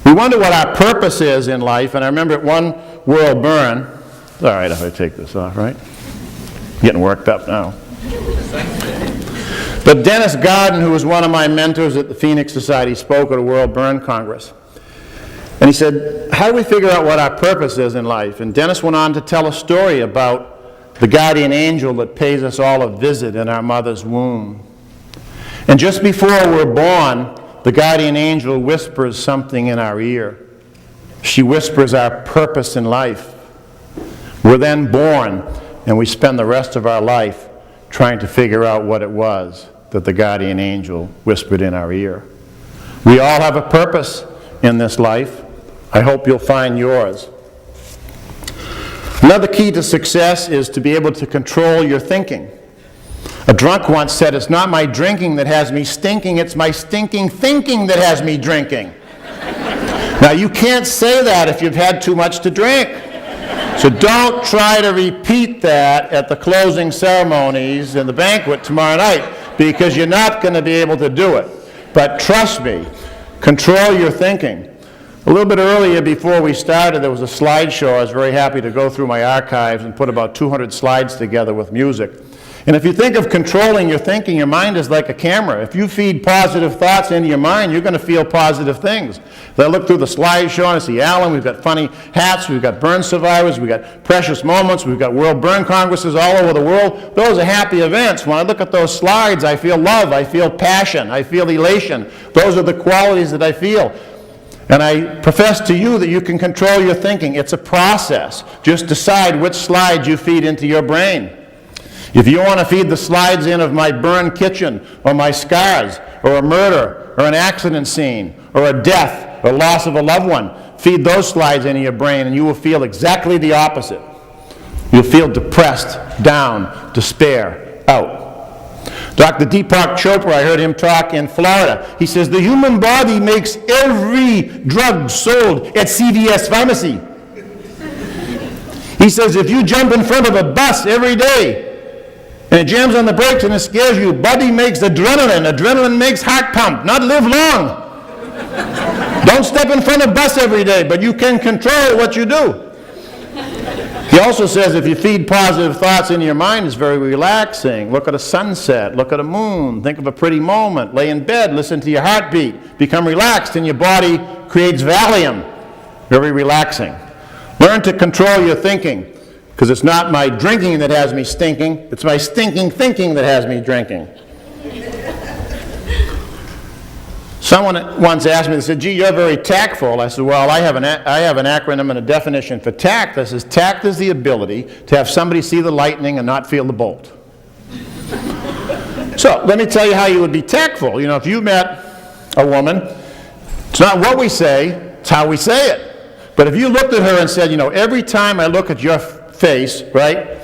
We wonder what our purpose is in life, and I remember at one World Burn, it's all right if I take this off, right? I'm getting worked up now. But Dennis Garden, who was one of my mentors at the Phoenix Society, spoke at a World Burn Congress. And he said, how do we figure out what our purpose is in life? And Dennis went on to tell a story about the guardian angel that pays us all a visit in our mother's womb. And just before we're born, the guardian angel whispers something in our ear. She whispers our purpose in life. We're then born, and we spend the rest of our life trying to figure out what it was that the guardian angel whispered in our ear. We all have a purpose in this life. I hope you'll find yours. Another key to success is to be able to control your thinking. A drunk once said, it's not my drinking that has me stinking, it's my stinking thinking that has me drinking. Now, you can't say that if you've had too much to drink. So don't try to repeat that at the closing ceremonies and the banquet tomorrow night, because you're not going to be able to do it. But trust me, control your thinking. A little bit earlier, before we started, there was a slideshow. I was very happy to go through my archives and put about 200 slides together with music. And if you think of controlling your thinking, your mind is like a camera. If you feed positive thoughts into your mind, you're going to feel positive things. As I look through the slideshow and I see Alan, we've got funny hats, we've got burn survivors, we've got precious moments, we've got World Burn Congresses all over the world. Those are happy events. When I look at those slides, I feel love, I feel passion, I feel elation. Those are the qualities that I feel. And I profess to you that you can control your thinking. It's a process. Just decide which slides you feed into your brain. If you want to feed the slides in of my burned kitchen, or my scars, or a murder, or an accident scene, or a death, or loss of a loved one, feed those slides into your brain and you will feel exactly the opposite. You'll feel depressed, down, despair, out. Dr. Deepak Chopra, I heard him talk in Florida. He says, the human body makes every drug sold at CVS Pharmacy. He says, if you jump in front of a bus every day, and it jams on the brakes and it scares you, body makes adrenaline. Adrenaline makes heart pump, not live long. Don't step in front of a bus every day, but you can control what you do. He also says if you feed positive thoughts into your mind, it's very relaxing. Look at a sunset, look at a moon, think of a pretty moment, lay in bed, listen to your heartbeat, become relaxed, and your body creates Valium. Very relaxing. Learn to control your thinking. Because it's not my drinking that has me stinking, it's my stinking thinking that has me drinking. Someone once asked me, they said, gee, you're very tactful. I said, well, I have an acronym and a definition for tact that says tact is the ability to have somebody see the lightning and not feel the bolt. So let me tell you how you would be tactful. You know, if you met a woman, it's not what we say, it's how we say it. But if you looked at her and said, you know, every time I look at your face, right,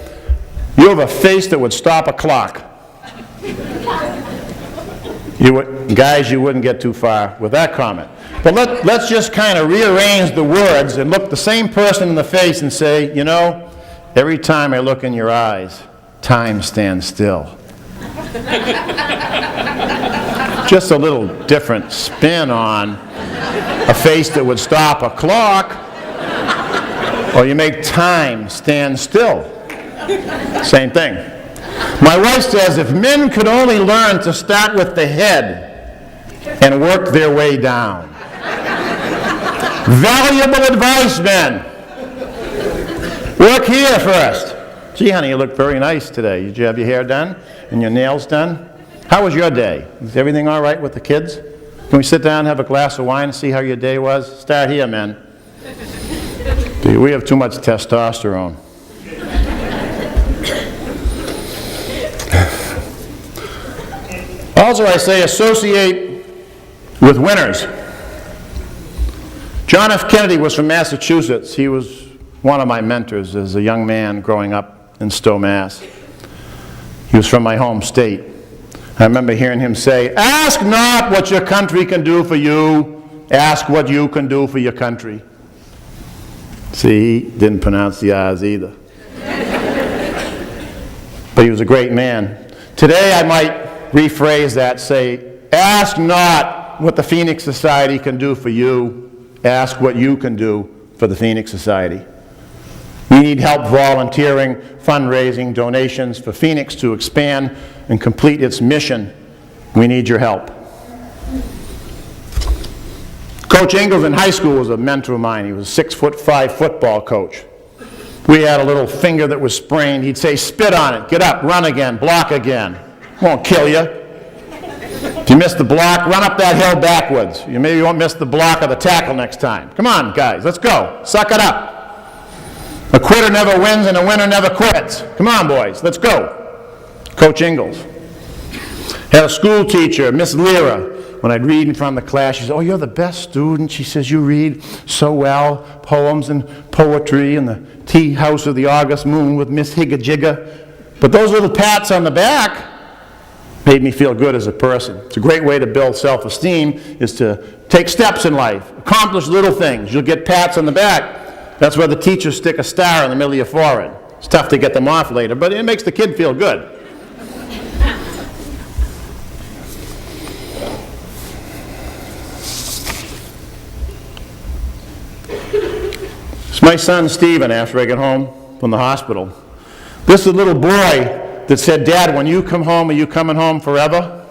you have a face that would stop a clock. Guys, you wouldn't get too far with that comment. But let's just kind of rearrange the words and look the same person in the face and say, you know, every time I look in your eyes, time stands still. Just a little different spin on a face that would stop a clock. Or you make time stand still. Same thing. My wife says if men could only learn to start with the head and work their way down. Valuable advice, men. Work here first. Gee, honey, you look very nice today. Did you have your hair done and your nails done? How was your day? Is everything all right with the kids? Can we sit down and have a glass of wine and see how your day was? Start here, men. We have too much testosterone. Also, I say associate with winners. John F. Kennedy was from Massachusetts. He was one of my mentors as a young man growing up in Stowe, Mass. He was from my home state. I remember hearing him say, "Ask not what your country can do for you, ask what you can do for your country." See, he didn't pronounce the R's either. But he was a great man. Today I might rephrase that, say, ask not what the Phoenix Society can do for you, ask what you can do for the Phoenix Society. We need help volunteering, fundraising, donations for Phoenix to expand and complete its mission. We need your help. Coach Ingalls in high school was a mentor of mine. He was a 6'5" football coach. We had a little finger that was sprained. He'd say, spit on it, get up, run again, block again. Won't kill you. If you miss the block, run up that hill backwards. You maybe won't miss the block or the tackle next time. Come on, guys, let's go. Suck it up. A quitter never wins and a winner never quits. Come on, boys, let's go. Coach Ingalls. Had a school teacher, Miss Lira. When I'd read in front of the class, she said, "Oh, you're the best student." She says, "You read so well, poems and poetry and the tea house of the August moon with Miss Higga-Jigga." But those little pats on the back made me feel good as a person. It's a great way to build self-esteem, is to take steps in life, accomplish little things. You'll get pats on the back. That's where the teachers stick a star in the middle of your forehead. It's tough to get them off later, but it makes the kid feel good. It's my son Stephen after I get home from the hospital. This is a little boy that said, "Dad, when you come home, are you coming home forever?"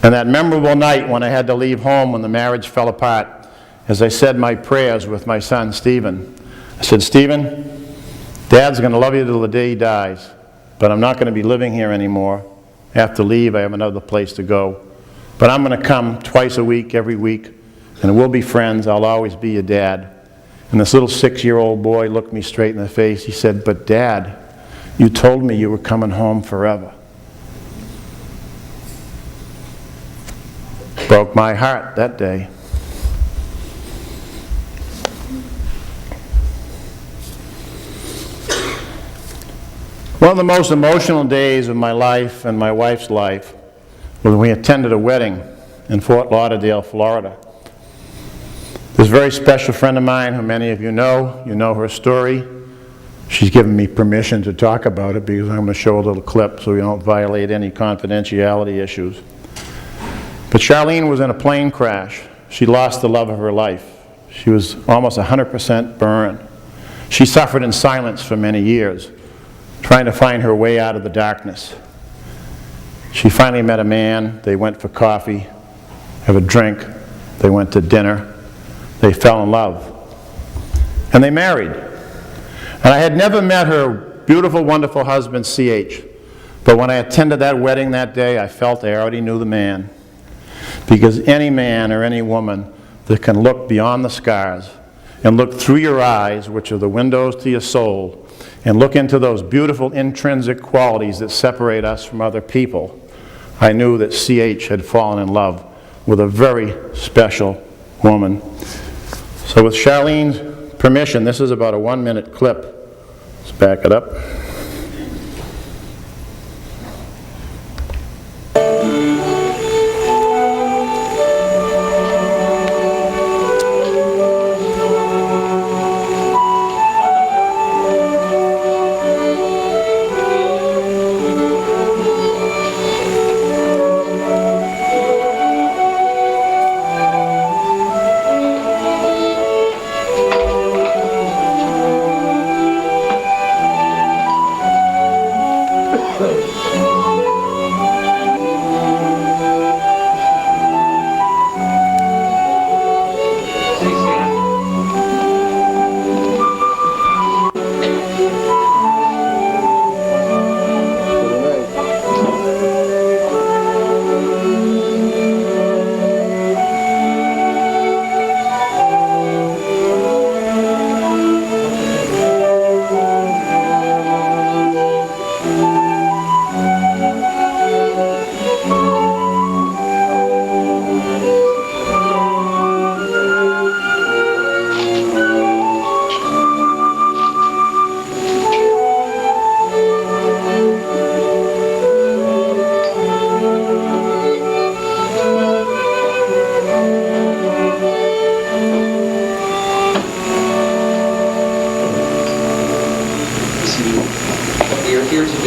And that memorable night when I had to leave home when the marriage fell apart, as I said my prayers with my son Stephen, I said, "Stephen, Dad's going to love you till the day he dies, but I'm not going to be living here anymore. I have to leave. I have another place to go. But I'm going to come twice a week, every week, and we'll be friends. I'll always be your dad." And this little 6-year-old boy looked me straight in the face. He said, "But Dad, you told me you were coming home forever." Broke my heart that day. One of the most emotional days of my life and my wife's life was when we attended a wedding in Fort Lauderdale, Florida. This very special friend of mine, who many of you know her story. She's given me permission to talk about it because I'm going to show a little clip so we don't violate any confidentiality issues. But Charlene was in a plane crash. She lost the love of her life. She was almost 100% burned. She suffered in silence for many years, trying to find her way out of the darkness. She finally met a man. They went for coffee, have a drink. They went to dinner. They fell in love. And they married. And I had never met her beautiful, wonderful husband, C.H. But when I attended that wedding that day, I felt I already knew the man. Because any man or any woman that can look beyond the scars and look through your eyes, which are the windows to your soul, and look into those beautiful intrinsic qualities that separate us from other people, I knew that C.H. had fallen in love with a very special woman. So with Charlene's permission, this is about a 1-minute clip. Let's back it up.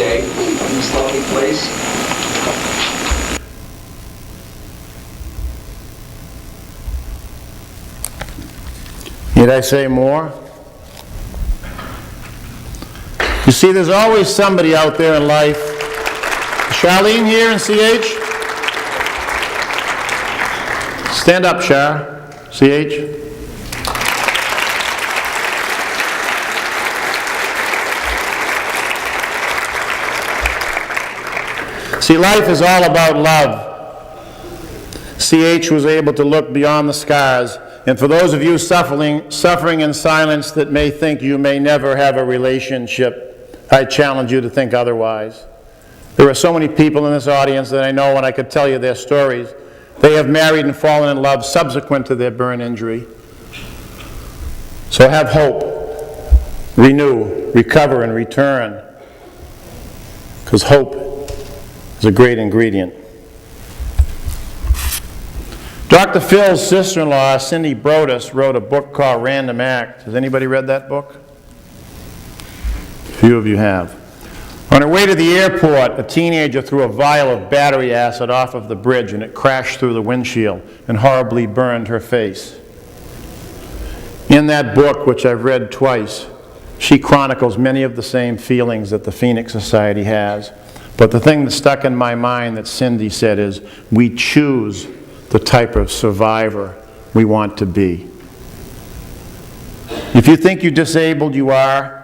day in this lovely place. Need I say more? You see, there's always somebody out there in life. Is Charlene here in CH? Stand up, Char. CH. See, life is all about love. CH was able to look beyond the scars. And for those of you suffering in silence that may think you may never have a relationship, I challenge you to think otherwise. There are so many people in this audience that I know, and I could tell you their stories. They have married and fallen in love subsequent to their burn injury. So have hope, renew, recover, and return. Because hope is a great ingredient. Dr. Phil's sister-in-law, Cindy Brodus, wrote a book called Random Act. Has anybody read that book? A few of you have. On her way to the airport, a teenager threw a vial of battery acid off of the bridge, and it crashed through the windshield and horribly burned her face. In that book, which I've read twice, she chronicles many of the same feelings that the Phoenix Society has. But the thing that stuck in my mind that Cindy said is, we choose the type of survivor we want to be. If you think you're disabled, you are.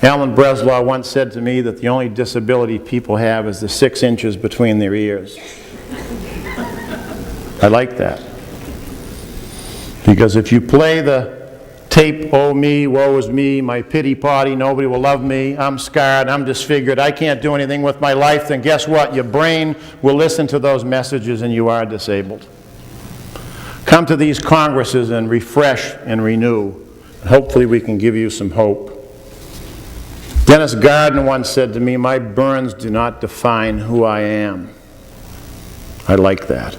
Alan Breslaw once said to me that the only disability people have is the 6 inches between their ears. I like that. Because if you play the tape, oh me, woe is me, my pity party, nobody will love me, I'm scarred, I'm disfigured, I can't do anything with my life, then guess what? Your brain will listen to those messages and you are disabled. Come to these congresses and refresh and renew. Hopefully we can give you some hope. Dennis Garden once said to me, my burns do not define who I am. I like that.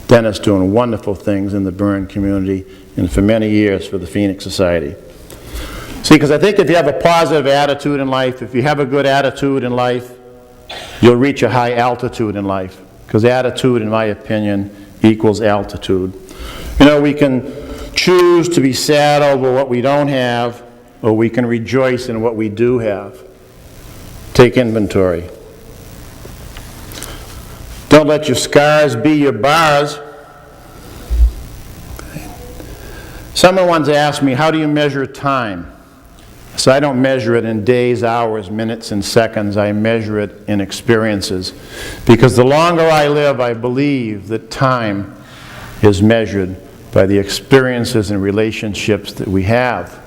Dennis doing wonderful things in the burn community and for many years for the Phoenix Society. See, because I think if you have a positive attitude in life, if you have a good attitude in life, you'll reach a high altitude in life. Because attitude, in my opinion, equals altitude. You know, we can choose to be sad over what we don't have, or we can rejoice in what we do have. Take inventory. Don't let your scars be your bars. Someone once asked me, how do you measure time? So I don't measure it in days, hours, minutes, and seconds. I measure it in experiences. Because the longer I live, I believe that time is measured by the experiences and relationships that we have.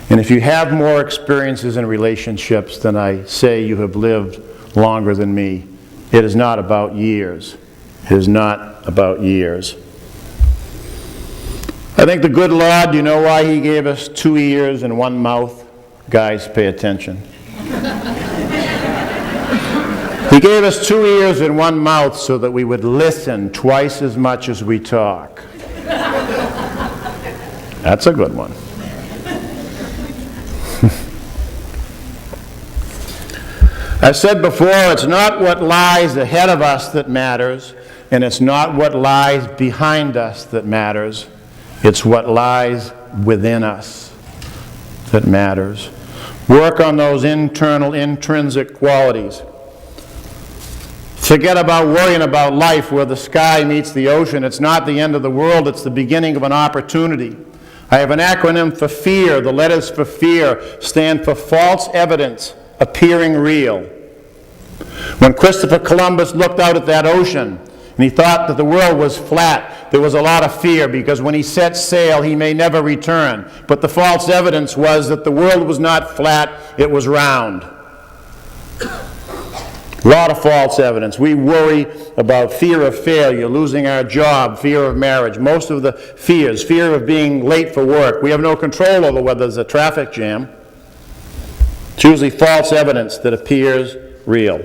And if you have more experiences and relationships than I say you have lived longer than me, it is not about years. It is not about years. I think the good Lord, you know why He gave us 2 ears and 1 mouth? Guys, pay attention. He gave us 2 ears and 1 mouth so that we would listen twice as much as we talk. That's a good one. I've said before, it's not what lies ahead of us that matters, and it's not what lies behind us that matters. It's what lies within us that matters. Work on those internal, intrinsic qualities. Forget about worrying about life where the sky meets the ocean. It's not the end of the world, it's the beginning of an opportunity. I have an acronym for FEAR. The letters for FEAR stand for false evidence appearing real. When Christopher Columbus looked out at that ocean and he thought that the world was flat, there was a lot of fear because when he set sail he may never return. But the false evidence was that the world was not flat, it was round. A lot of false evidence. We worry about fear of failure, losing our job, fear of marriage. Most of the fears, fear of being late for work. We have no control over whether there's a traffic jam. It's usually false evidence that appears real.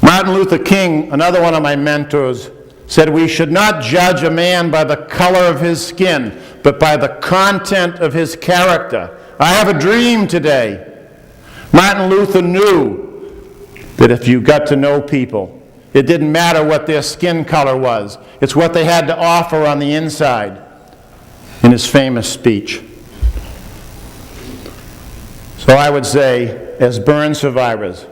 Martin Luther King, another one of my mentors, said we should not judge a man by the color of his skin, but by the content of his character. I have a dream today. Martin Luther knew that if you got to know people, it didn't matter what their skin color was. It's what they had to offer on the inside, in his famous speech. So I would say, as burn survivors,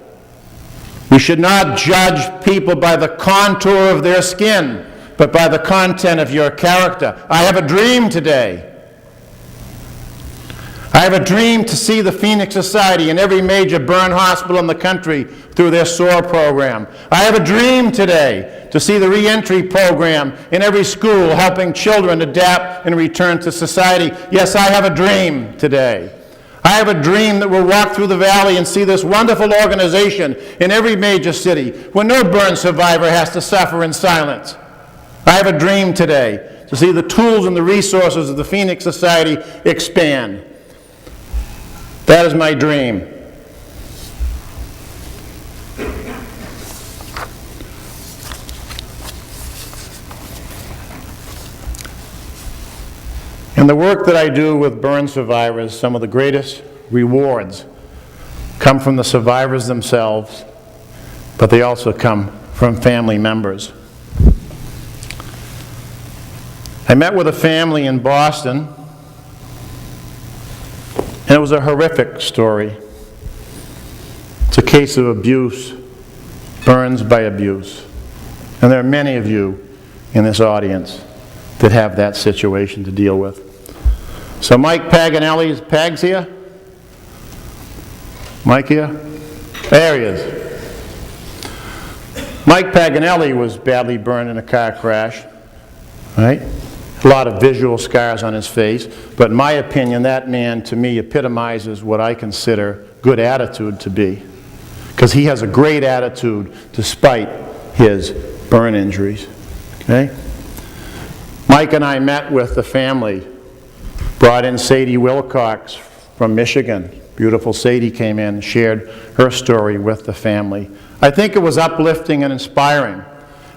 we should not judge people by the contour of their skin, but by the content of your character. I have a dream today. I have a dream to see the Phoenix Society in every major burn hospital in the country through their SOAR program. I have a dream today to see the reentry program in every school helping children adapt and return to society. Yes, I have a dream today. I have a dream that we'll walk through the valley and see this wonderful organization in every major city where no burn survivor has to suffer in silence. I have a dream today to see the tools and the resources of the Phoenix Society expand. That is my dream. In the work that I do with burn survivors, some of the greatest rewards come from the survivors themselves, but they also come from family members. I met with a family in Boston, and it was a horrific story. It's a case of abuse, burns by abuse. And there are many of you in this audience that have that situation to deal with. So Mike Paganelli's, Pag's here? Mike here? There he is. Mike Paganelli was badly burned in a car crash, right? A lot of visual scars on his face, but in my opinion, that man, to me, epitomizes what I consider good attitude to be, because he has a great attitude despite his burn injuries, okay? Mike and I met with the family, brought in Sadie Wilcox from Michigan. Beautiful Sadie came in and shared her story with the family. I think it was uplifting and inspiring,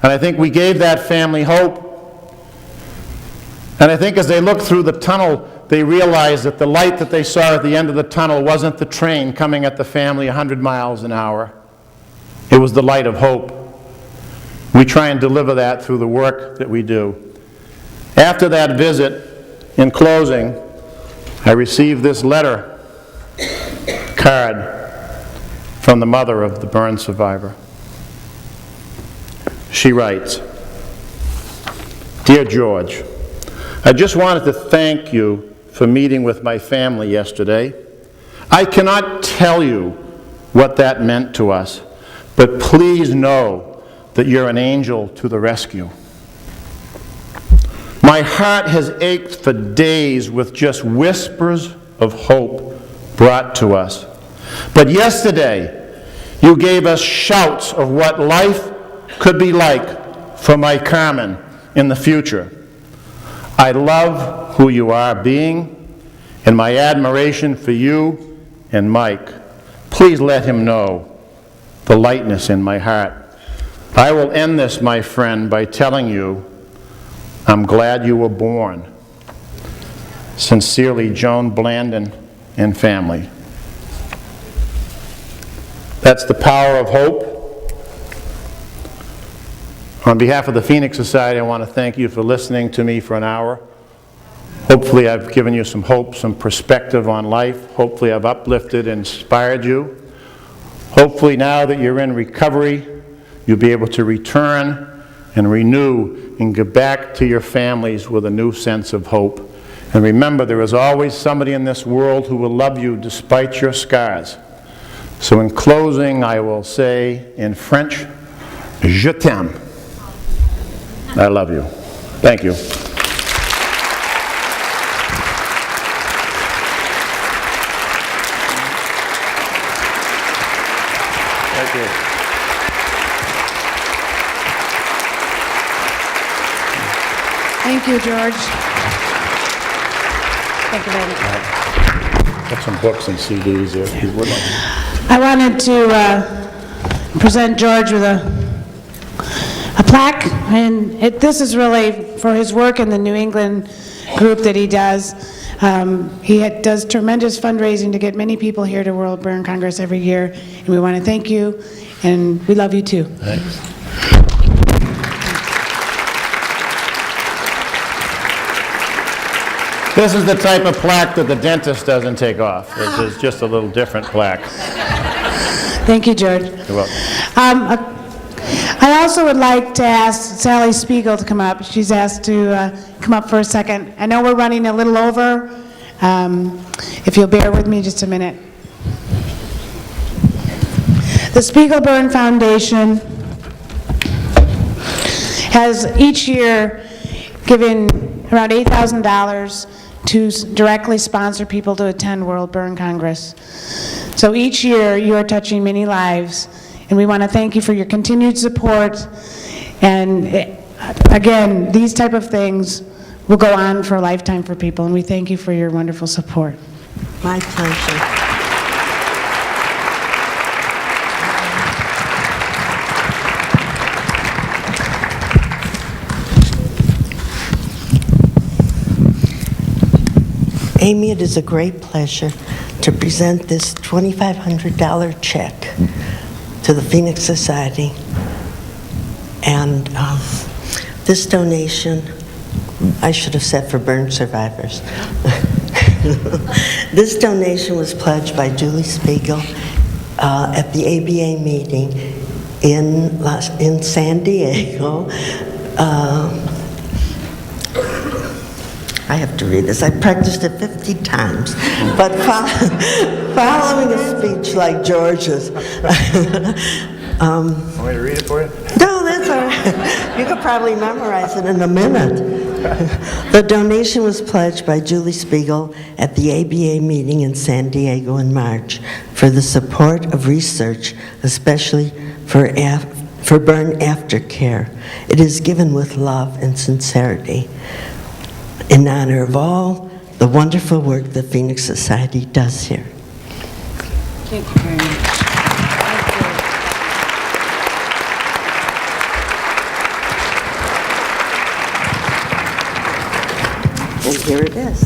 and I think we gave that family hope. And I think as they looked through the tunnel, they realized that the light that they saw at the end of the tunnel wasn't the train coming at the family 100 miles an hour. It was the light of hope. We try and deliver that through the work that we do. After that visit, in closing, I received this letter card from the mother of the burn survivor. She writes, "Dear George, I just wanted to thank you for meeting with my family yesterday. I cannot tell you what that meant to us, but please know that you're an angel to the rescue. My heart has ached for days with just whispers of hope brought to us. But yesterday, you gave us shouts of what life could be like for my Carmen in the future. I love who you are being, and my admiration for you and Mike. Please let him know the lightness in my heart. I will end this, my friend, by telling you I'm glad you were born. Sincerely, Joan Blandon and family." That's the power of hope. On behalf of the Phoenix Society, I want to thank you for listening to me for an hour. Hopefully I've given you some hope, some perspective on life. Hopefully I've uplifted and inspired you. Hopefully now that you're in recovery, you'll be able to return and renew and get back to your families with a new sense of hope. And remember, there is always somebody in this world who will love you despite your scars. So in closing, I will say in French, Je t'aime. I love you. Thank you. Thank you. Thank you, George. Thank you very much. Got some books and CDs here. He's working. I wanted to present George with a plaque, and this is really for his work in the New England group that he does. Does tremendous fundraising to get many people here to World Burn Congress every year, and we want to thank you, and we love you too. Thanks. This is the type of plaque that the dentist doesn't take off. This is just a little different plaque. Thank you, George. You're welcome. I also would like to ask Sally Spiegel to come up. She's asked to come up for a second. I know we're running a little over. If you'll bear with me just a minute. The Spiegel Burn Foundation has each year given around $8,000 to directly sponsor people to attend World Burn Congress. So each year you are touching many lives, and we want to thank you for your continued support. And again, these type of things will go on for a lifetime for people, and we thank you for your wonderful support. My pleasure. Amy, it is a great pleasure to present this $2,500 check to the Phoenix Society. And this donation, I should have said for burn survivors. This donation was pledged by Julie Spiegel at the ABA meeting in San Diego. I have to read this. I practiced it 50 times. But following a speech like George's. Want me to read it for you? No, that's all right. You could probably memorize it in a minute. The donation was pledged by Julie Spiegel at the ABA meeting in San Diego in March for the support of research, especially for burn aftercare. It is given with love and sincerity in honor of all the wonderful work the Phoenix Society does here. Thank you very much. And here it is.